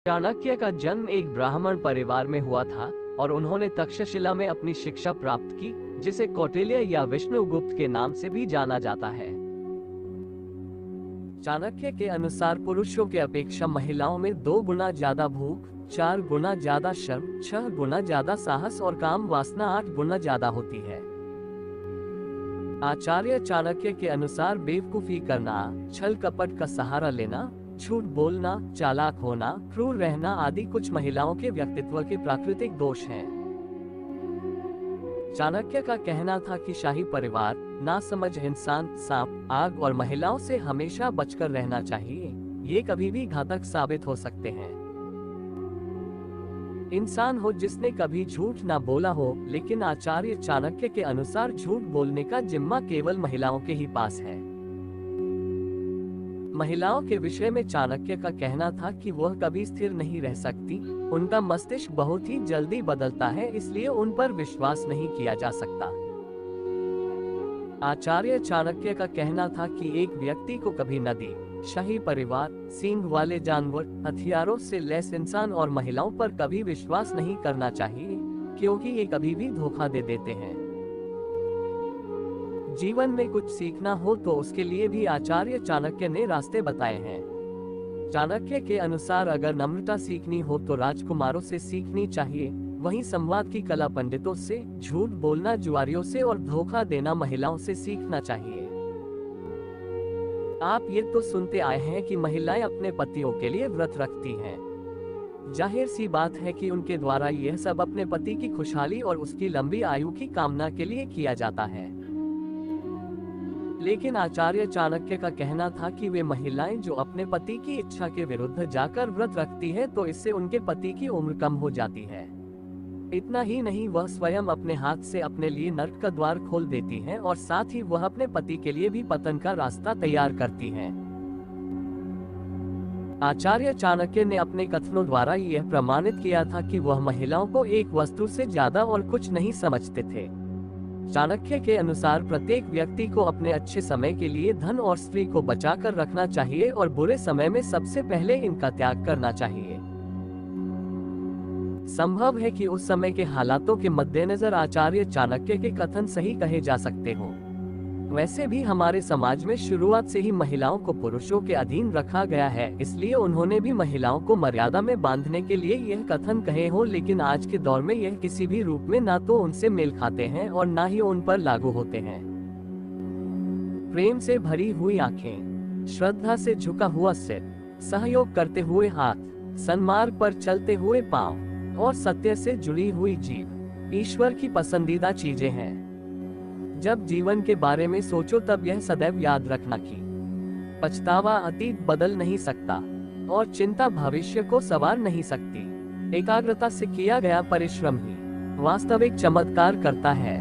चाणक्य का जन्म एक ब्राह्मण परिवार में हुआ था और उन्होंने तक्षशिला में अपनी शिक्षा प्राप्त की, जिसे कौटिल्य या विष्णुगुप्त के नाम से भी जाना जाता है। चाणक्य के अनुसार पुरुषों के अपेक्षा महिलाओं में 2 गुना ज्यादा भूख, 4 गुना ज्यादा शर्म, 6 गुना ज्यादा साहस और काम वासना 8 गुना ज्यादा होती है। आचार्य चाणक्य के अनुसार बेवकूफी करना, छल कपट का सहारा लेना, झूठ बोलना, चालाक होना, क्रूर रहना आदि कुछ महिलाओं के व्यक्तित्व के प्राकृतिक दोष हैं। चाणक्य का कहना था कि शाही परिवार, नासमझ इंसान, सांप, आग और महिलाओं से हमेशा बचकर रहना चाहिए। ये कभी भी घातक साबित हो सकते हैं। इंसान हो जिसने कभी झूठ ना बोला हो, लेकिन आचार्य चाणक्य के अनुसार झूठ बोलने का जिम्मा केवल महिलाओं के ही पास है। महिलाओं के विषय में चाणक्य का कहना था कि वह कभी स्थिर नहीं रह सकती, उनका मस्तिष्क बहुत ही जल्दी बदलता है, इसलिए उन पर विश्वास नहीं किया जा सकता। आचार्य चाणक्य का कहना था कि एक व्यक्ति को कभी नदी, शाही परिवार, सींग वाले जानवर, हथियारों से लैस इंसान और महिलाओं पर कभी विश्वास नहीं करना चाहिए, क्योंकि ये कभी भी धोखा दे देते हैं। जीवन में कुछ सीखना हो तो उसके लिए भी आचार्य चाणक्य ने रास्ते बताए हैं। चाणक्य के अनुसार अगर नम्रता सीखनी हो तो राजकुमारों से सीखनी चाहिए, वहीं संवाद की कला पंडितों से, झूठ बोलना जुआरियों से और धोखा देना महिलाओं से सीखना चाहिए। आप ये तो सुनते आए हैं कि महिलाएं अपने पतियों के लिए व्रत रखती हैं। जाहिर सी बात है कि उनके द्वारा यह सब अपने पति की खुशहाली और उसकी लंबी आयु की कामना के लिए किया जाता है। लेकिन आचार्य चाणक्य का कहना था कि वे महिलाएं जो अपने पति की इच्छा के विरुद्ध जाकर व्रत रखती है तो इससे उनके पति की उम्र कम हो जाती है। इतना ही नहीं, वह स्वयं अपने हाथ से अपने लिए नरक का द्वार खोल देती हैं और साथ ही वह अपने पति के लिए भी पतन का रास्ता तैयार करती हैं। आचार्य चाणक्य ने अपने कथनों द्वारा यह प्रमाणित किया था कि वह महिलाओं को एक वस्तु से ज्यादा और कुछ नहीं समझते थे। चाणक्य के अनुसार प्रत्येक व्यक्ति को अपने अच्छे समय के लिए धन और स्त्री को बचाकर रखना चाहिए और बुरे समय में सबसे पहले इनका त्याग करना चाहिए। संभव है कि उस समय के हालातों के मद्देनजर आचार्य चाणक्य के कथन सही कहे जा सकते हो। वैसे भी हमारे समाज में शुरुआत से ही महिलाओं को पुरुषों के अधीन रखा गया है, इसलिए उन्होंने भी महिलाओं को मर्यादा में बांधने के लिए यह कथन कहे हो, लेकिन आज के दौर में यह किसी भी रूप में ना तो उनसे मेल खाते हैं और ना ही उन पर लागू होते हैं। प्रेम से भरी हुई आंखें, श्रद्धा से झुका हुआ सिर, सहयोग करते हुए हाथ, सन्मार्ग पर चलते हुए पांव और सत्य से जुड़ी हुई जीभ ईश्वर की पसंदीदा चीजें हैं। जब जीवन के बारे में सोचो तब यह सदैव याद रखना कि पछतावा अतीत बदल नहीं सकता और चिंता भविष्य को संवार नहीं सकती। एकाग्रता से किया गया परिश्रम ही वास्तविक चमत्कार करता है।